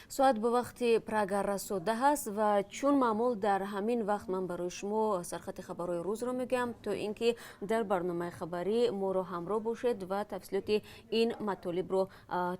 соат ба вақти Прага расода ҳаст ва чун маъмул дар ҳамин вақт ман барои шумо сархати хабарҳои рӯзро мегӯям, то ин ки дар барномаи хабарӣ моро ҳамроҳ бошед ва тафсилоти ин матолибро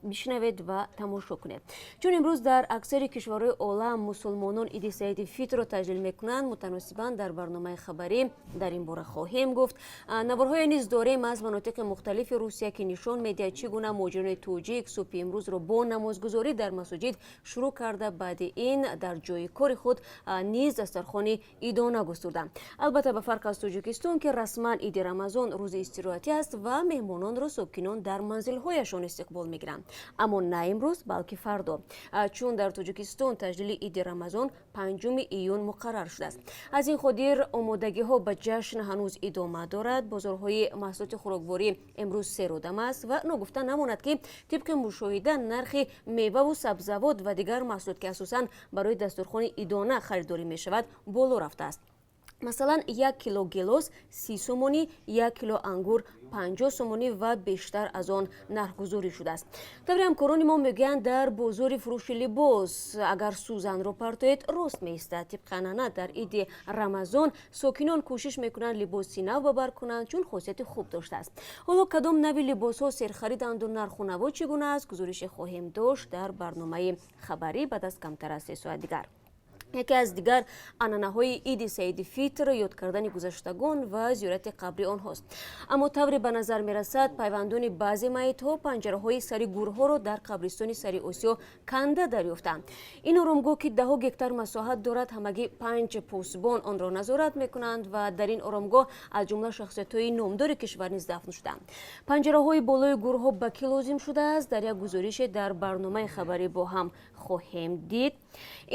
бишнавед ва тамошо кунед. Чун имрӯз дар аксари кишварҳои олам мусулмонон иди Саиди Фитрро таҷлил мекунанд, мутаносибан дар барномаи хабарӣ дар ин бора хоҳем гуфт. Наварҳое низ дорем аз манотиқи мухталифи Русия ки нишон медиҳад чӣ гуна муҳоҷирони тоҷик субҳи имрӯзро бо намозгузорӣ дар масоҷид шурӯъ карда баъди ин дар ҷойи кори худ низ дастархони идона густурданд. Албатта ба фарқ аз Тоҷикистон ки расман иди Рамазон рӯзи истироҳатӣ аст ва меҳмононро собкинон дар манзилҳояшон истиқбол мегиранд. Аммо на имрӯз, балки фардо, чун дар Тоҷикистон таҷлили иди Рамазон 5 июн муқаррар шудааст. Аз ин ходир омодагиҳо ба ҷашн ҳанӯз идома дорад. Бозорҳои маҳсулоти хӯрокворӣ имрӯз серодам аст ва ногуфта намонад ки тибқи мушоҳида нархи меваву сабзавот ва дигар маҳсулот ки асосан барои дастурхони идона харидорӣ мешавад боло рафтааст. Масалан, 1 кило гелос 30 сомонӣ, 1 кило ангур 50 сомонӣ ва бештар аз он нархгузорӣ шудааст. Таври ҳамкорони мо мегӯянд дар бозори фурӯши либос агар сӯзанро партоед рост меистад. Тибқи анъана дар иди Рамазон сокинон кӯшиш мекунанд либоси нав ба бар кунанд, чун хосияти хуб доштааст. ҳоло кадом нави либосҳо серхариданду нарху наво чӣ гуна аст, гузорише хоҳем дошт дар барномаи хабарӣ баъд аз камтар аз 3 соат дигар. яке аз дигар анъанаҳои иди Саиди Фитр ёд кардани гузаштагон ва зиёрати қабри онҳост. Аммо тавре ба назар мерасад пайвандони баъзе майитҳо панҷараҳои сари гурҳоро дар қабристони Сари Осиё канда дарёфтанд. Ин оромгоҳ ки даҳо гектар масоҳат дорад, ҳамагӣ 5 посбон онро назорат мекунанд ва дар ин оромгоҳ аз ҷумла шахсиятҳои номдори кишвар низ дафн шуданд. Панҷараҳои болои гурҳо ба кӣ лозим шудааст? Дар як гузорише дар барномаи хабарӣ бо ҳам хоҳем дид.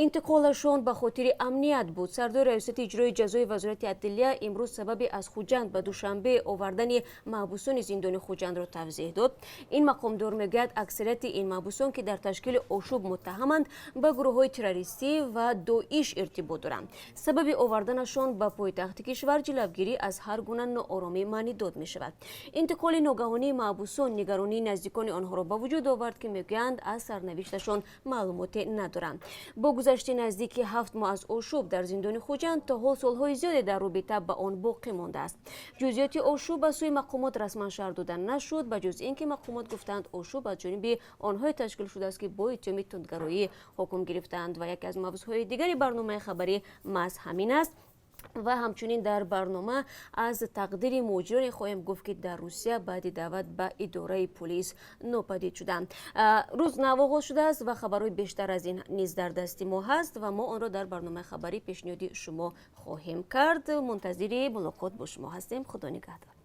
Интиқолашон ба хотири амният буд. Сардори раёсати иҷрои ҷазои вазорати адлия имрӯз сабаби аз Хуҷанд ба Душанбе овардани маҳбусони зиндони Хуҷандро тавзеҳ дод. Ин мақомдор мегӯяд аксарияти ин маҳбусон ки дар ташкили ошӯб муттаҳаманд ба гурӯҳҳои террористӣ ва Доиш иртибот доранд. Сабаби оварданашон ба пойтахти кишвар ҷилавгирӣ аз ҳар гуна нооромӣ маънӣ дод мешавад. Интиқоли ногаҳонии маҳбусон нигаронии наздикони онҳоро ба вуҷуд овард ки мегӯянд аз сарнавишташон маълумоте надоранд. Бо гузашти наздики 7 моҳ аз ошӯб дар зиндони Хуҷанд то ҳол солҳои зиёде дар робита ба он боқӣ мондааст. ҷузъиёти ошӯб аз сӯи мақомот расман шарҳ дода нашуд, ба ҷуз ин ки мақомот гуфтанд ошӯб аз ҷониби онҳое ташкил шудааст ки бо иттиҳоми тундгароӣ ҳукм гирифтанд. Ва яке аз мавзӯъҳои дигари барномаи хабарӣ маҳз ҳамин аст. ва ҳамчунин дар барнома аз тақдири муҳоҷироне хоҳем гуфт ки дар Русия баъди даъват ба идораи пулис нопадид шуданд. рӯз нав оғоз шудааст ва хабарҳои бештар аз ин низ дар дасти мо ҳаст ва мо онро дар барномаи хабарӣ пешниҳоди шумо хоҳем кард. мунтазири мулоқот бо шумо ҳастем. худо нигаҳдор.